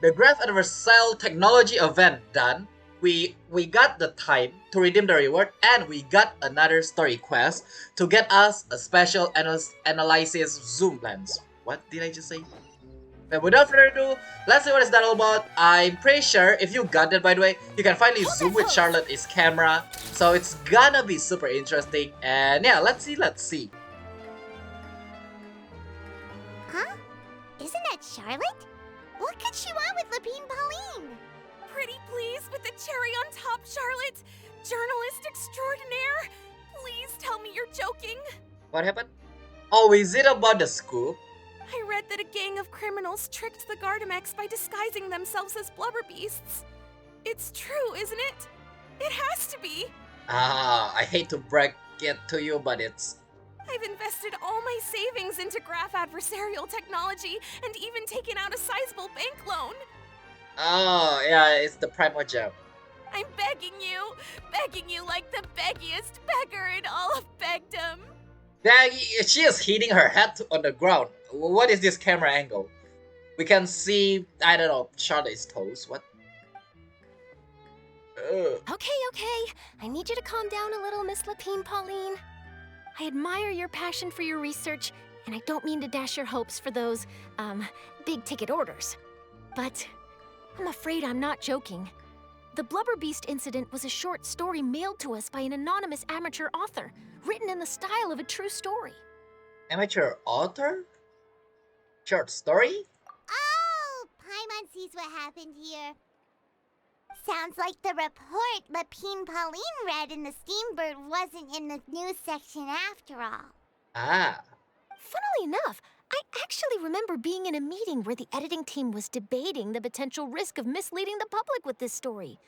the Graph Adversarial technology event done. We got the time to redeem the reward, and we got another story quest to get us a special analysis zoom lens. What did I just say? But without further ado, let's see what is that all about. I'm pretty sure if you got that, by the way, you can finally zoom with Charlotte's camera. So it's gonna be super interesting. And yeah, let's see. Huh? Isn't that Charlotte? What could she want with Lapine Pauline? Pretty please with the cherry on top, Charlotte. Journalist extraordinaire. Please tell me you're joking. What happened? Oh, is it about the scoop? I read that a gang of criminals tricked the Gardamex by disguising themselves as blubber beasts. It's true, isn't it? It has to be. I hate to break it to you, but it's... I've invested all my savings into graph adversarial technology and even taken out a sizable bank loan. Oh, yeah, it's the Primogem. I'm begging you like the beggiest beggar in all of begdom. She is hitting her head on the ground. What is this camera angle? We can see, I don't know, Charlotte's toes. What? Okay. I need you to calm down a little, Miss Lapine Pauline. I admire your passion for your research, and I don't mean to dash your hopes for those, big-ticket orders. But I'm afraid I'm not joking. The Blubber Beast incident was a short story mailed to us by an anonymous amateur author, written in the style of a true story. Amateur author? Short story? Oh, Paimon sees what happened here. Sounds like the report Lapine Pauline read in the Steambird wasn't in the news section after all. Ah. Funnily enough, I actually remember being in a meeting where the editing team was debating the potential risk of misleading the public with this story.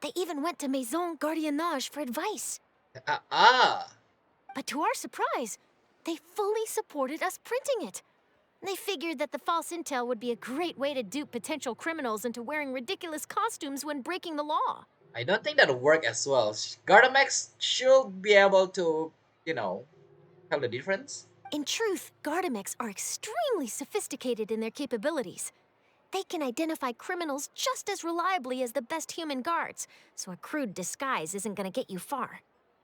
They even went to Maison Gardiennage for advice. But to our surprise, they fully supported us printing it. They figured that the false intel would be a great way to dupe potential criminals into wearing ridiculous costumes when breaking the law. I don't think that'll work as well. Gardamex should be able to, tell the difference. In truth, Gardamex are extremely sophisticated in their capabilities. They can identify criminals just as reliably as the best human guards, so a crude disguise isn't gonna get you far.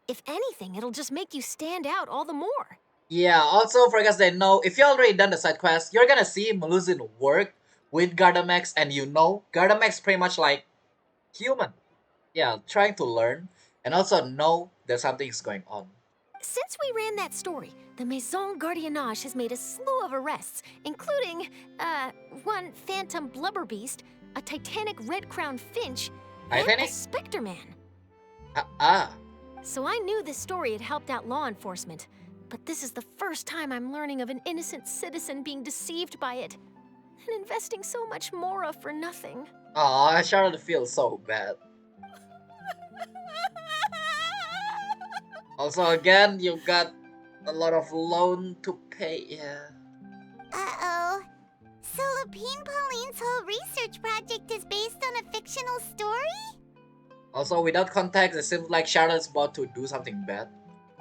If anything, it'll just make you stand out all the more. Yeah, also for guys that know, if you already done the side quest, you're gonna see Maluzin work with Gardamex, and Gardamex pretty much like human. Yeah, trying to learn and also know that something's going on. Since we ran that story, the Maison Gardiennage has made a slew of arrests, including, one phantom blubber beast, a titanic red-crowned finch, and a specter man. So I knew this story had helped out law enforcement, but this is the first time I'm learning of an innocent citizen being deceived by it, and investing so much Mora for nothing. Aw, Charlotte feels so bad. Also, again, you've got a lot of loan to pay, yeah. Uh-oh. So Lapine Pauline's whole research project is based on a fictional story? Also, without context, it seems like Charlotte's about to do something bad.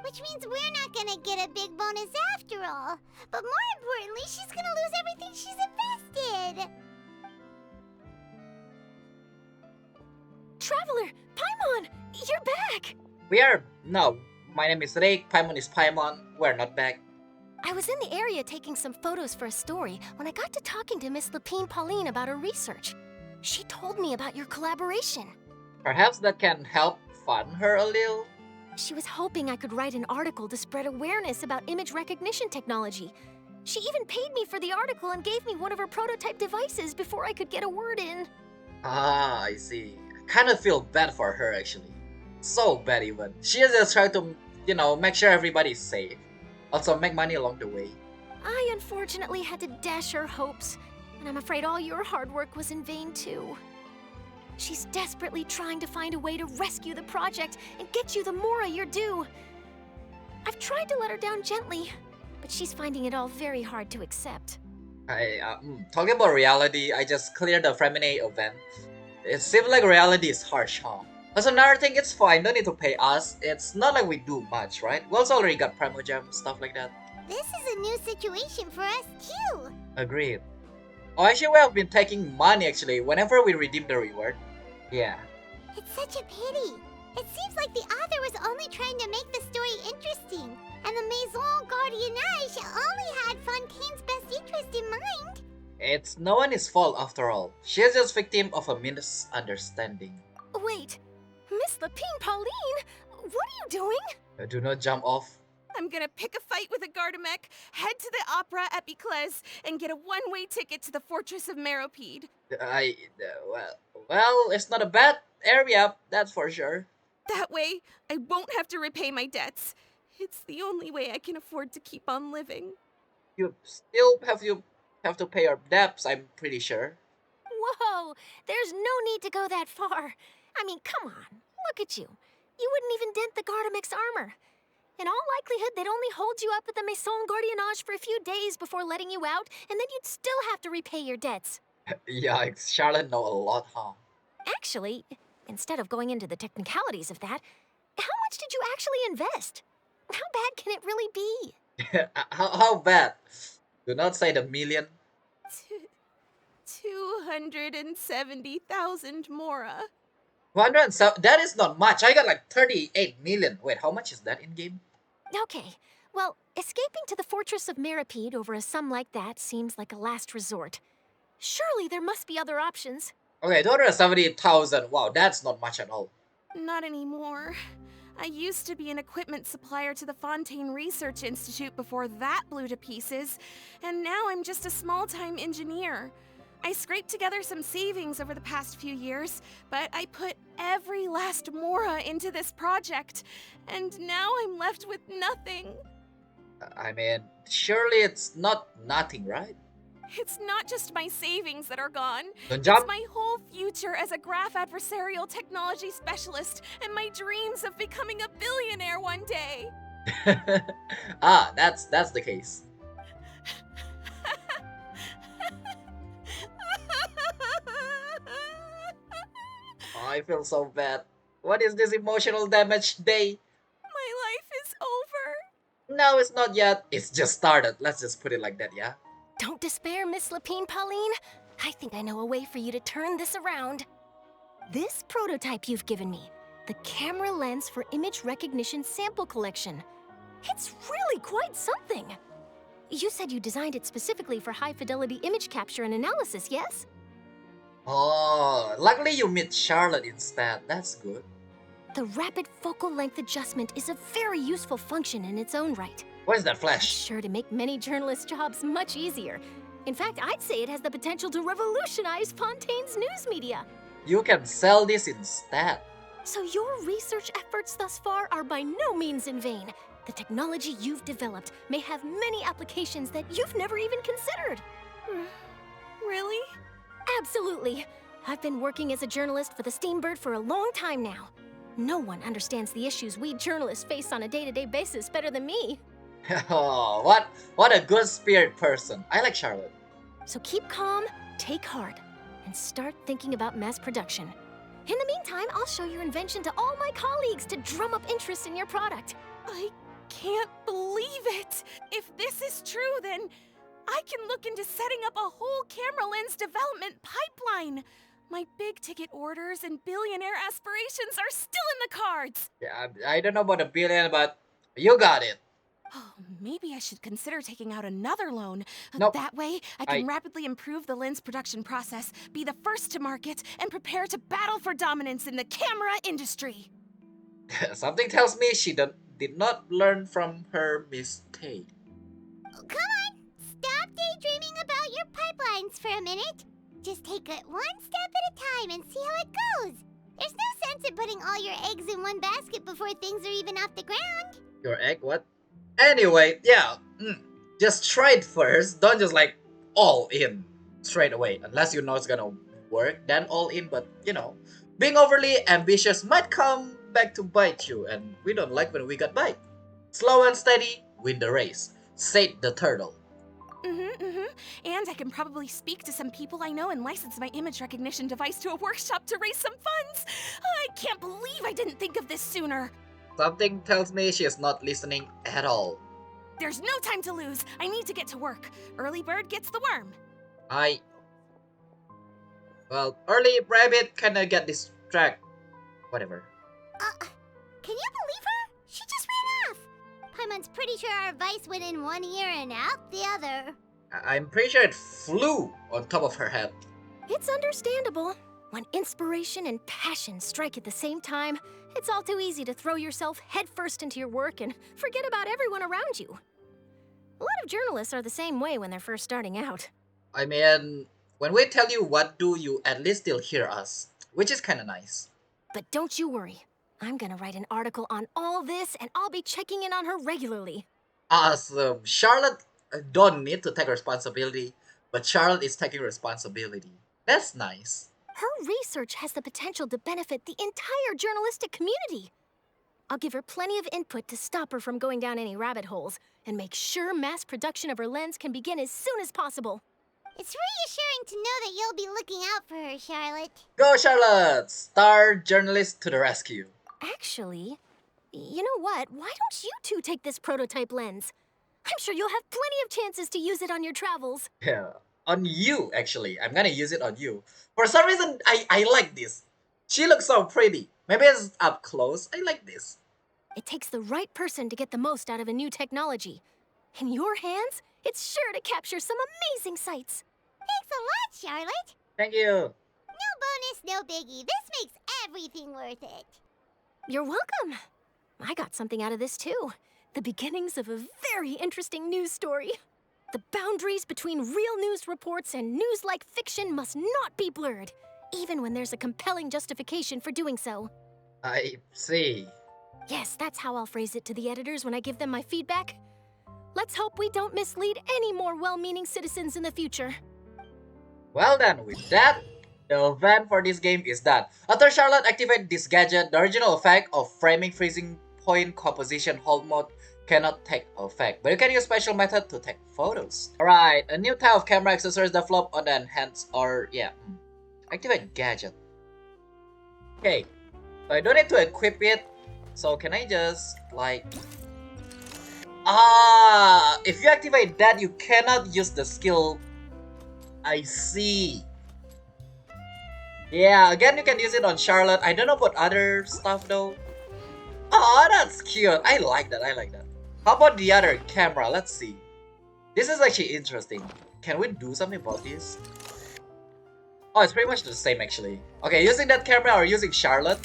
Which means we're not gonna get a big bonus after all. But more importantly, she's gonna lose everything she's invested. Traveler! Paimon! You're back! No, my name is Rick, Paimon is Paimon, we're not back. I was in the area taking some photos for a story when I got to talking to Miss Lapine Pauline about her research. She told me about your collaboration. Perhaps that can help fund her a little? She was hoping I could write an article to spread awareness about image recognition technology. She even paid me for the article and gave me one of her prototype devices before I could get a word in. Ah, I see. I kind of feel bad for her, actually. So bad, even. She is just trying to, make sure everybody's safe. Also, make money along the way. I unfortunately had to dash her hopes, and I'm afraid all your hard work was in vain, too. She's desperately trying to find a way to rescue the project and get you the Mora you're due. I've tried to let her down gently, but she's finding it all very hard to accept. Talking about reality, I just cleared the Femine event. It seems like reality is harsh, huh? Also, another thing, it's fine, don't need to pay us. It's not like we do much, right? We also already got Primogem, stuff like that. This is a new situation for us too. Agreed. Oh, actually, we have been taking money actually whenever we redeem the reward. Yeah. It's such a pity. It seems like the author was only trying to make the story interesting, and the Maison Gardiennage only had Fontaine's best interest in mind. It's no one's fault after all. She's just victim of a misunderstanding. Wait, Miss Lapine Pauline, what are you doing? Do not jump off. I'm gonna pick a fight with a Gardamec, head to the Opera Epicles, and get a one-way ticket to the Fortress of Meropide. Well, it's not a bad area, that's for sure. That way, I won't have to repay my debts. It's the only way I can afford to keep on living. You still have to pay your debts, I'm pretty sure. Whoa, there's no need to go that far. I mean, come on, look at you. You wouldn't even dent the Gardamec's armor. In all likelihood, they'd only hold you up at the Maison Gardiennage for a few days before letting you out, and then you'd still have to repay your debts. Yikes, Charlotte know a lot, huh? Actually, instead of going into the technicalities of that, how much did you actually invest? How bad can it really be? How bad? Do not say the million. 270,000 Mora. 107, that is not much. I got like 38 million. Wait, how much is that in game? Okay, well, escaping to the Fortress of Meropide over a sum like that seems like a last resort. Surely there must be other options. Okay, 270,000. Wow, that's not much at all. Not anymore. I used to be an equipment supplier to the Fontaine Research Institute before that blew to pieces, and now I'm just a small-time engineer. I scraped together some savings over the past few years, but I put every last Mora into this project, and now I'm left with nothing. I mean, surely it's not nothing, right? It's not just my savings that are gone. Don't It's jump. my whole future as a graph adversarial technology specialist and my dreams of becoming a billionaire one day. That's the case. Oh, I feel so bad. What is this emotional damage day? My life is over. No, it's not yet. It's just started. Let's just put it like that, yeah? Don't despair, Miss Lapine Pauline. I think I know a way for you to turn this around. This prototype you've given me, the camera lens for image recognition sample collection. It's really quite something. You said you designed it specifically for high-fidelity image capture and analysis, yes? Oh, luckily you meet Charlotte instead. That's good. The rapid focal length adjustment is a very useful function in its own right. What is that It's flash? sure to make many journalists' jobs much easier. In fact, I'd say it has the potential to revolutionize Fontaine's news media. You can sell this instead. So your research efforts thus far are by no means in vain. The technology you've developed may have many applications that you've never even considered. Really? Absolutely. I've been working as a journalist for the Steambird for a long time now. No one understands the issues we journalists face on a day-to-day basis better than me. Oh, what a good spirit person. I like Charlotte. So keep calm, take heart, and start thinking about mass production. In the meantime, I'll show your invention to all my colleagues to drum up interest in your product. I can't believe it. If this is true, then I can look into setting up a whole camera lens development pipeline. My big ticket orders and billionaire aspirations are still in the cards. Yeah, I don't know about a billion, but you got it. Oh, maybe I should consider taking out another loan. Nope. That way, I can rapidly improve the lens production process, be the first to market, and prepare to battle for dominance in the camera industry. Something tells me she did not learn from her mistake. Come on, stop daydreaming about your pipelines for a minute. Just take it one step at a time and see how it goes. There's no sense in putting all your eggs in one basket before things are even off the ground. Your egg, what? Anyway, yeah, just try it first. Don't just like all in straight away. Unless you know it's gonna work, then all in. But you know, being overly ambitious might come back to bite you, and we don't like when we got bite. Slow and steady, win the race, said the turtle. And I can probably speak to some people I know and license my image recognition device to a workshop to raise some funds. I can't believe I didn't think of this sooner. Something tells me she is not listening at all. There's no time to lose. I need to get to work. Early bird gets the worm. Well, early rabbit kinda get distracted. Whatever. Can you believe her? She just ran off. Paimon's pretty sure our advice went in one ear and out the other. I'm pretty sure it flew on top of her head. It's understandable. When inspiration and passion strike at the same time, it's all too easy to throw yourself headfirst into your work and forget about everyone around you. A lot of journalists are the same way when they're first starting out. I mean, when we tell you what do, you at least still hear us, which is kinda nice. But don't you worry. I'm gonna write an article on all this, and I'll be checking in on her regularly. Awesome. Charlotte don't need to take responsibility, but Charlotte is taking responsibility. That's nice. Her research has the potential to benefit the entire journalistic community. I'll give her plenty of input to stop her from going down any rabbit holes, and make sure mass production of her lens can begin as soon as possible. It's reassuring to know that you'll be looking out for her, Charlotte. Go Charlotte! Star journalist to the rescue. Actually, you know what? Why don't you two take this prototype lens? I'm sure you'll have plenty of chances to use it on your travels. Yeah. On you, actually. I'm gonna use it on you. For some reason, I like this. She looks so pretty. Maybe it's up close. I like this. It takes the right person to get the most out of a new technology. In your hands, it's sure to capture some amazing sights. Thanks a lot, Charlotte. Thank you. No bonus, no biggie. This makes everything worth it. You're welcome. I got something out of this too. The beginnings of a very interesting news story. The boundaries between real news reports and news-like fiction must not be blurred, even when there's a compelling justification for doing so. I see. Yes, that's how I'll phrase it to the editors when I give them my feedback. Let's hope we don't mislead any more well-meaning citizens in the future. Well then, with that, the event for this game is done. After Charlotte activates this gadget, the original effect of framing freezing point composition hold mode cannot take effect, but you can use special method to take photos. Alright, a new type of camera accessories developed on the enhance or activate gadget. Okay, so I don't need to equip it, so can I just like if you activate that you cannot use the skill. I see. Yeah, again you can use it on Charlotte. I don't know about other stuff though. Oh, that's cute. I like that. How about the other camera? Let's see. This is actually interesting. Can we do something about this? Oh, it's pretty much the same actually. Okay, using that camera or using Charlotte,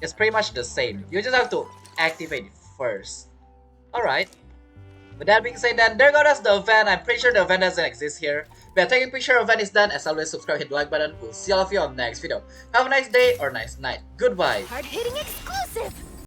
it's pretty much the same. You just have to activate it first. Alright. With that being said then, there goes the event. I'm pretty sure the event doesn't exist here. But taking picture event is done. As always, subscribe, hit the like button. We'll see all of you on the next video. Have a nice day or nice night. Goodbye. Hard-hitting exclusive!